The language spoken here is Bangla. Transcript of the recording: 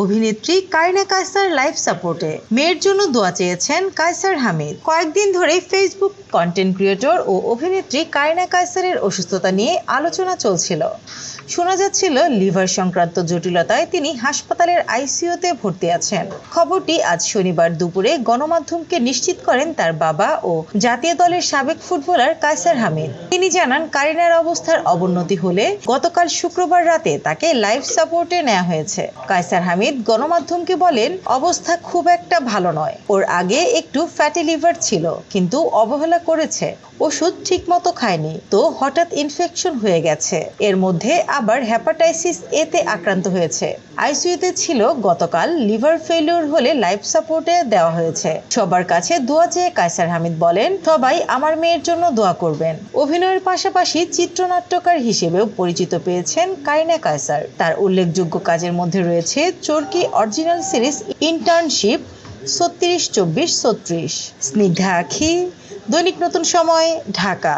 অভিনেত্রী কারিনা কায়সার লাইফ সাপোর্টে মেয়ের জন্য দোয়া চেয়েছেন কায়সার হামিদ। কয়েকদিন ধরে ফেসবুক কন্টেন্ট ক্রিয়েটর ও অভিনেত্রী কারিনা কায়সারের অসুস্থতা নিয়ে আলোচনা চলছিল। শোনা যাচ্ছিল লিভার সংক্রান্ত জটিলতায় তিনি হাসপাতালের আইসিইউতে ভর্তি আছেন। খবরটি আজ শনিবার দুপুরে গণমাধ্যমকে নিশ্চিত করেন তার বাবা ও জাতীয় দলের সাবেক ফুটবলার কায়সার হামিদ। তিনি জানান, কারিনার অবস্থার অবনতি হলে গতকাল শুক্রবার রাতে তাকে লাইফ সাপোর্টে নেওয়া হয়েছে। কায়সার হামিদ গণমাধ্যমকে বলেন, অবস্থা খুব একটা ভালো নয়। ওর আগে একটু ফ্যাটি লিভার ছিল, কিন্তু অবহেলা করেছে। ওষুধ ঠিকমতো খায়নি, তো হঠাৎ ইনফেকশন হয়ে গেছে। এর মধ্যে আবার হেপাটাইটিস এ তে আক্রান্ত হয়েছে। আইসিইউতে ছিল। গতকাল লিভার ফেলিওর হলে লাইফ সাপোর্টে দেওয়া হয়েছে। সবার কাছে দোয়া চেয়ে কায়সার হামিদ বলেন, সবাই আমার মেয়ের জন্য দোয়া করবেন। অভিনয়ের পাশাপাশি চিত্রনাট্যকার হিসেবেও পরিচিত পেয়েছেন কারিনা কায়সার। তার উল্লেখযোগ্য কাজের মধ্যে রয়েছে চরকি অরিজিনাল সিরিজ ইন্টার্নশিপ, ৩৬-২৪-৩৬, স্নিগ্ধা আখি, দৈনিক নতুন সময়, ঢাকা।